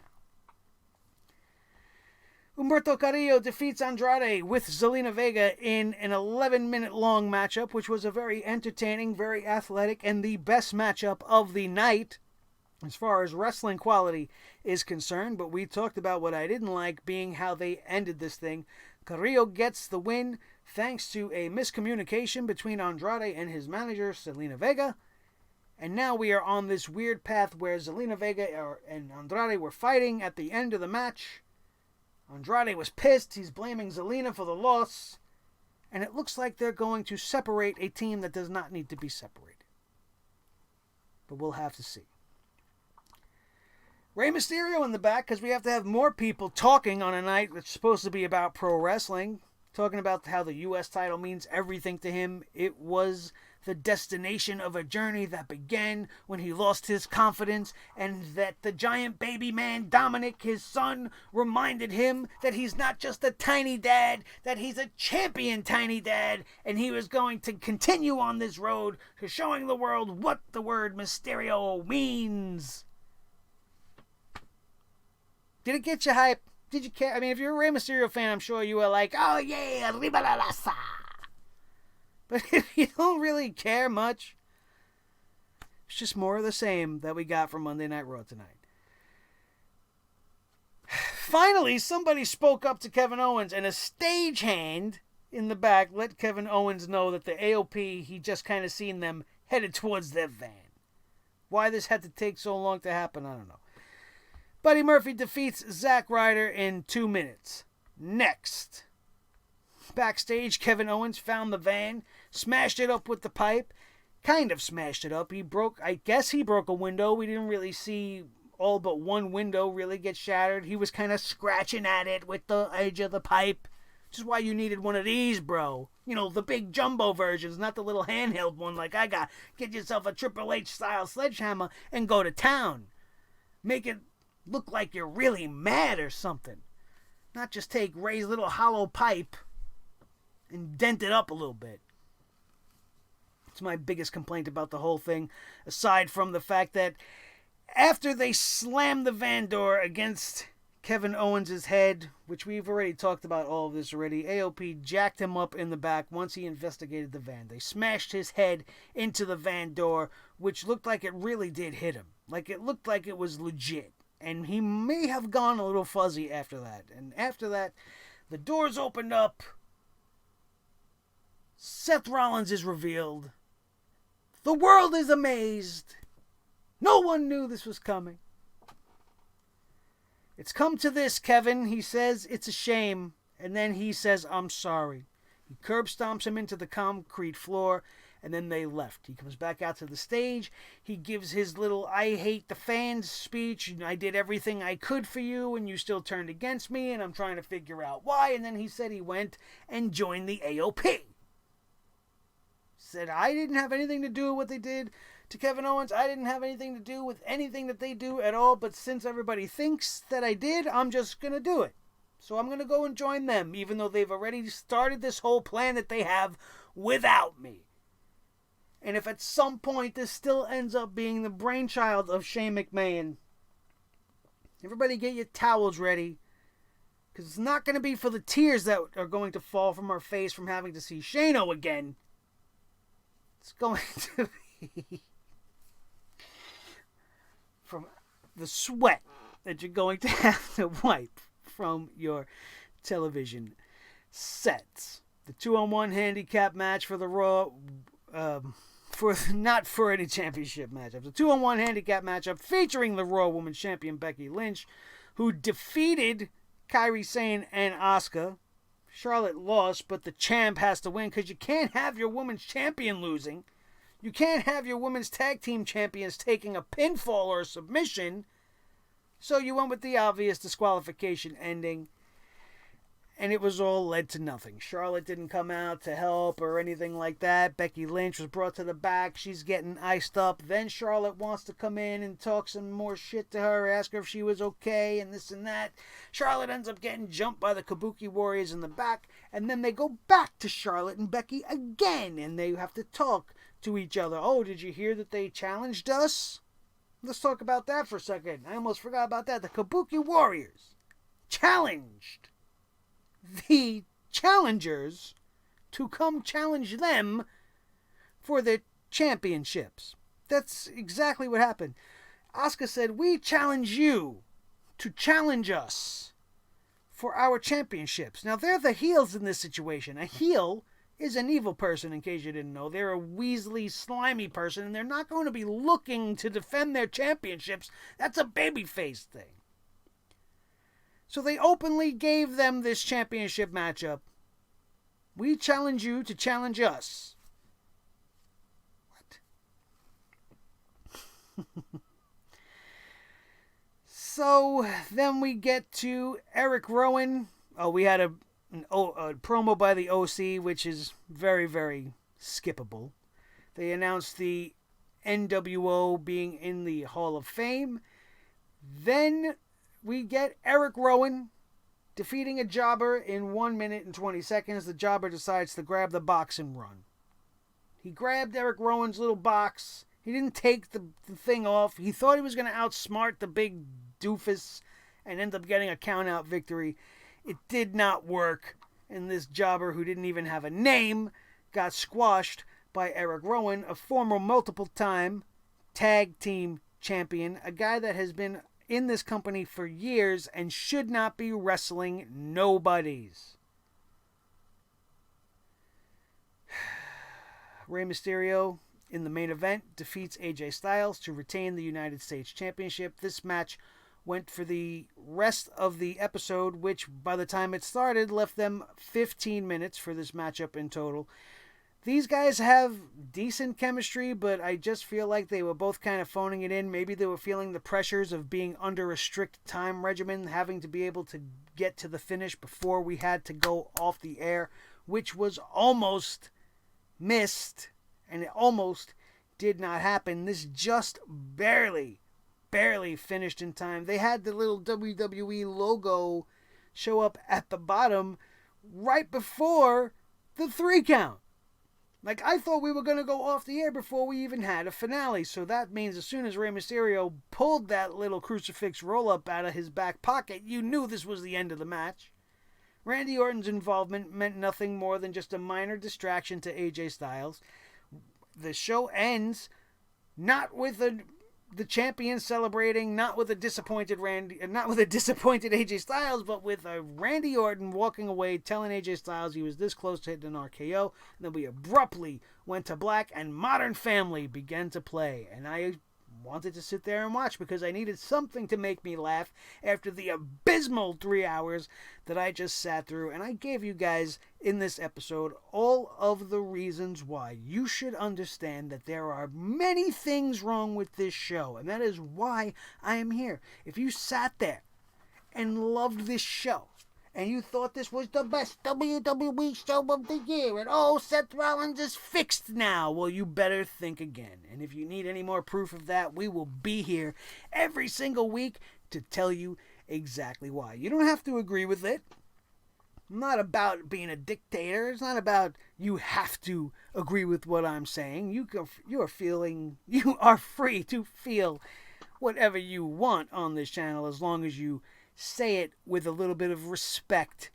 Humberto Carrillo defeats Andrade with Zelina Vega in an 11-minute long matchup, which was a very entertaining, very athletic, and the best matchup of the night as far as wrestling quality is concerned. But we talked about what I didn't like being how they ended this thing. Carrillo gets the win thanks to a miscommunication between Andrade and his manager, Zelina Vega. And now we are on this weird path where Zelina Vega and Andrade were fighting at the end of the match. Andrade was pissed. He's blaming Zelina for the loss. And it looks like they're going to separate a team that does not need to be separated. But we'll have to see. Rey Mysterio in the back, because we have to have more people talking on a night that's supposed to be about pro wrestling. Talking about how the U.S. title means everything to him. It was the destination of a journey that began when he lost his confidence, and that the giant baby man, Dominic, his son, reminded him that he's not just a tiny dad, that he's a champion tiny dad, and he was going to continue on this road to showing the world what the word Mysterio means. Did it get you hype? Did you care? I mean, if you're a Rey Mysterio fan, I'm sure you were like, oh yeah, arriba la raza. But if you don't really care much, it's just more of the same that we got from Monday Night Raw tonight. Finally, somebody spoke up to Kevin Owens, and a stagehand in the back let Kevin Owens know that the AOP, he just kind of seen them headed towards their van. Why this had to take so long to happen, I don't know. Buddy Murphy defeats Zack Ryder in 2 minutes. Next, backstage, Kevin Owens found the van, smashed it up with the pipe. Kind of smashed it up. I guess he broke a window. We didn't really see all but one window really get shattered. He was kind of scratching at it with the edge of the pipe. Which is why you needed one of these, bro. You know, the big jumbo versions, not the little handheld one like I got. Get yourself a Triple H style sledgehammer and go to town. Make it look like you're really mad or something. Not just take Ray's little hollow pipe and dent it up a little bit. It's my biggest complaint about the whole thing, aside from the fact that after they slammed the van door against Kevin Owens' head, which we've already talked about all of this already, AOP jacked him up in the back once he investigated the van. They smashed his head into the van door, which looked like it really did hit him. Like it looked like it was legit. And he may have gone a little fuzzy after that. And after that, the doors opened up. Seth Rollins is revealed. The world is amazed. No one knew this was coming. It's come to this, Kevin. He says it's a shame. And then he says, I'm sorry. He curb stomps him into the concrete floor. And then they left. He comes back out to the stage. He gives his little I hate the fans speech. I did everything I could for you and you still turned against me. And I'm trying to figure out why. And then he said he went and joined the AOP. Said I didn't have anything to do with what they did to Kevin Owens. I didn't have anything to do with anything that they do at all. But since everybody thinks that I did, I'm just going to do it. So I'm going to go and join them, even though they've already started this whole plan that they have without me. And if at some point this still ends up being the brainchild of Shane McMahon, everybody get your towels ready. Because it's not going to be for the tears that are going to fall from our face from having to see Shano again. It's going to be from the sweat that you're going to have to wipe from your television sets. The 2-on-1 handicap match for the Raw, not for any championship matchup. The 2-on-1 handicap matchup featuring the Raw Women's Champion Becky Lynch, who defeated Kairi Sane and Asuka. Charlotte lost, but the champ has to win because you can't have your women's champion losing. You can't have your women's tag team champions taking a pinfall or a submission. So you went with the obvious disqualification ending. And it was all led to nothing. Charlotte didn't come out to help or anything like that. Becky Lynch was brought to the back. She's getting iced up. Then Charlotte wants to come in and talk some more shit to her. Ask her if she was okay and this and that. Charlotte ends up getting jumped by the Kabuki Warriors in the back. And then they go back to Charlotte and Becky again. And they have to talk to each other. Oh, did you hear that they challenged us? Let's talk about that for a second. I almost forgot about that. The Kabuki Warriors challenged the challengers to come challenge them for their championships. That's exactly what happened. Asuka said, we challenge you to challenge us for our championships. Now, they're the heels in this situation. A heel is an evil person, in case you didn't know. They're a weaselly, slimy person, and they're not going to be looking to defend their championships. That's a babyface thing. So they openly gave them this championship matchup. We challenge you to challenge us. What? So then we get to Eric Rowan. Oh, we had a promo by the OC, which is very, very skippable. They announced the NWO being in the Hall of Fame. Then we get Eric Rowan defeating a jobber in 1 minute and 20 seconds. The jobber decides to grab the box and run. He grabbed Eric Rowan's little box. He didn't take the thing off. He thought he was going to outsmart the big doofus and end up getting a count-out victory. It did not work. And this jobber, who didn't even have a name, got squashed by Eric Rowan, a former multiple-time tag team champion, a guy that has been in this company for years and should not be wrestling nobodies. Rey Mysterio, in the main event, defeats AJ Styles to retain the United States Championship. This match went for the rest of the episode, which by the time it started left them 15 minutes for this matchup in total. These guys have decent chemistry, but I just feel like they were both kind of phoning it in. Maybe they were feeling the pressures of being under a strict time regimen, having to be able to get to the finish before we had to go off the air, which was almost missed, and it almost did not happen. This just barely finished in time. They had the little WWE logo show up at the bottom right before the 3 count. Like, I thought we were going to go off the air before we even had a finale. So that means as soon as Rey Mysterio pulled that little crucifix roll-up out of his back pocket, you knew this was the end of the match. Randy Orton's involvement meant nothing more than just a minor distraction to AJ Styles. The show ends not with the champion celebrating, not with a disappointed AJ Styles, but with a Randy Orton walking away, telling AJ Styles he was this close to hitting an RKO. And then we abruptly went to black, and Modern Family began to play. And I wanted to sit there and watch because I needed something to make me laugh after the abysmal 3 hours that I just sat through. And I gave you guys in this episode all of the reasons why you should understand that there are many things wrong with this show, and that is why I am here. If you sat there and loved this show and you thought this was the best WWE show of the year, and oh, Seth Rollins is fixed now, well, you better think again. And if you need any more proof of that, we will be here every single week to tell you exactly why. You don't have to agree with it. I'm not about being a dictator. It's not about you have to agree with what I'm saying. You are free to feel whatever you want on this channel as long as you say it with a little bit of respect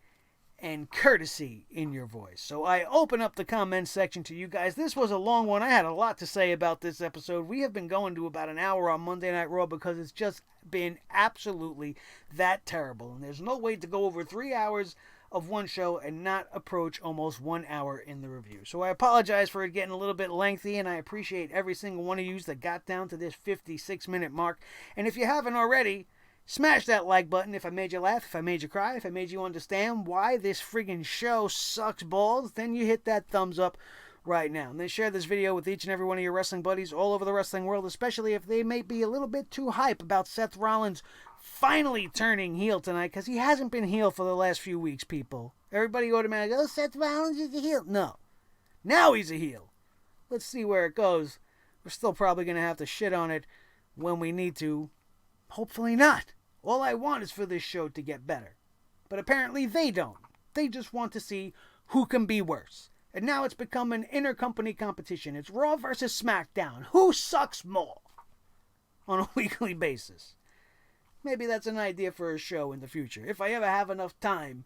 and courtesy in your voice. So I open up the comments section to you guys. This was a long one. I had a lot to say about this episode. We have been going to about an hour on Monday Night Raw because it's just been absolutely that terrible. And there's no way to go over 3 hours of one show and not approach almost 1 hour in the review. So I apologize for it getting a little bit lengthy, and I appreciate every single one of you that got down to this 56-minute mark. And if you haven't already, smash that like button if I made you laugh, if I made you cry, if I made you understand why this friggin' show sucks balls, then you hit that thumbs up right now. And then share this video with each and every one of your wrestling buddies all over the wrestling world, especially if they may be a little bit too hype about Seth Rollins finally turning heel tonight, because he hasn't been heel for the last few weeks, people. Everybody automatically, oh, Seth Rollins is a heel. No. Now he's a heel. Let's see where it goes. We're still probably going to have to shit on it when we need to. Hopefully not. All I want is for this show to get better. But apparently they don't. They just want to see who can be worse. And now it's become an intercompany competition. It's Raw versus SmackDown. Who sucks more? On a weekly basis. Maybe that's an idea for a show in the future. If I ever have enough time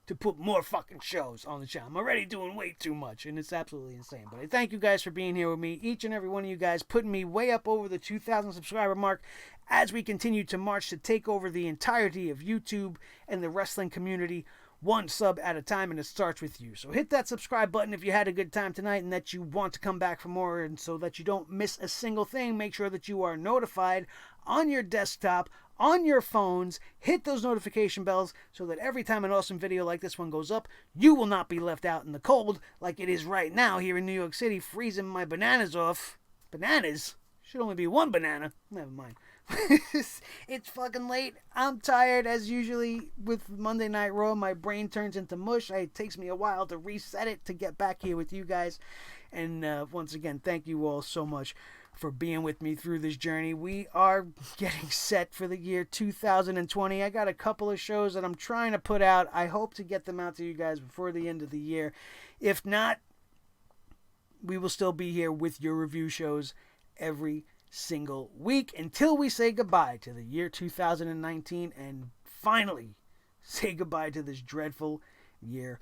to put more fucking shows on the channel. I'm already doing way too much, and it's absolutely insane. But I thank you guys for being here with me. Each and every one of you guys putting me way up over the 2,000 subscriber mark as we continue to march to take over the entirety of YouTube and the wrestling community, one sub at a time, and it starts with you. So hit that subscribe button if you had a good time tonight and that you want to come back for more, and so that you don't miss a single thing. Make sure that you are notified on your desktop, on your phones. Hit those notification bells so that every time an awesome video like this one goes up, you will not be left out in the cold like it is right now here in New York City, freezing my bananas off. Bananas? Should only be one banana. Never mind. It's fucking late. I'm tired as usually with Monday Night Raw. My brain turns into mush. It takes me a while to reset it to get back here with you guys. And once again, thank you all so much for being with me through this journey. We are getting set for the year 2020. I got a couple of shows that I'm trying to put out. I hope to get them out to you guys before the end of the year. If not, we will still be here with your review shows every single week until we say goodbye to the year 2019 and finally say goodbye to this dreadful year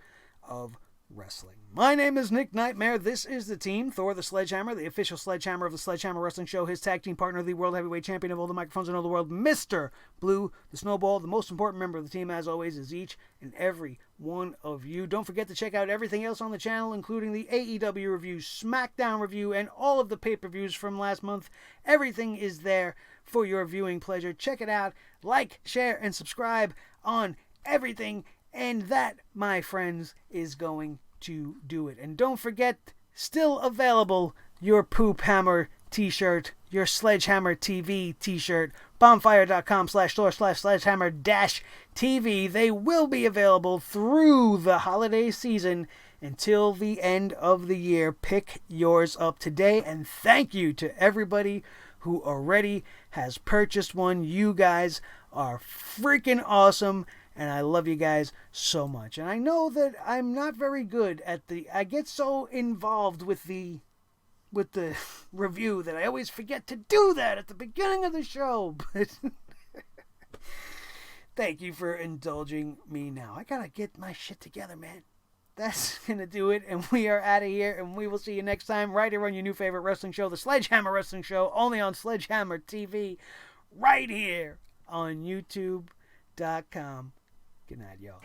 of wrestling. My name is Nick Nightmare. This is the team. Thor the Sledgehammer, the official Sledgehammer of the Sledgehammer Wrestling Show. His tag team partner, the World Heavyweight Champion of all the microphones in all the world, Mr. Blue, the Snowball. The most important member of the team, as always, is each and every one of you. Don't forget to check out everything else on the channel, including the AEW review, SmackDown review, and all of the pay-per-views from last month. Everything is there for your viewing pleasure. Check it out. Like, share, and subscribe on everything. And that, my friends, is going to do it. And don't forget, still available, your Poop Hammer t-shirt, your Sledgehammer TV t-shirt, bonfire.com/store/sledgehammer-tv. They will be available through the holiday season until the end of the year. Pick yours up today. And thank you to everybody who already has purchased one. You guys are freaking awesome. And I love you guys so much. And I know that I'm not very good at I get so involved with the review that I always forget to do that at the beginning of the show. But thank you for indulging me now. I gotta get my shit together, man. That's gonna do it. And we are out of here. And we will see you next time right here on your new favorite wrestling show, the Sledgehammer Wrestling Show, only on Sledgehammer TV, right here on YouTube.com. Good night, y'all.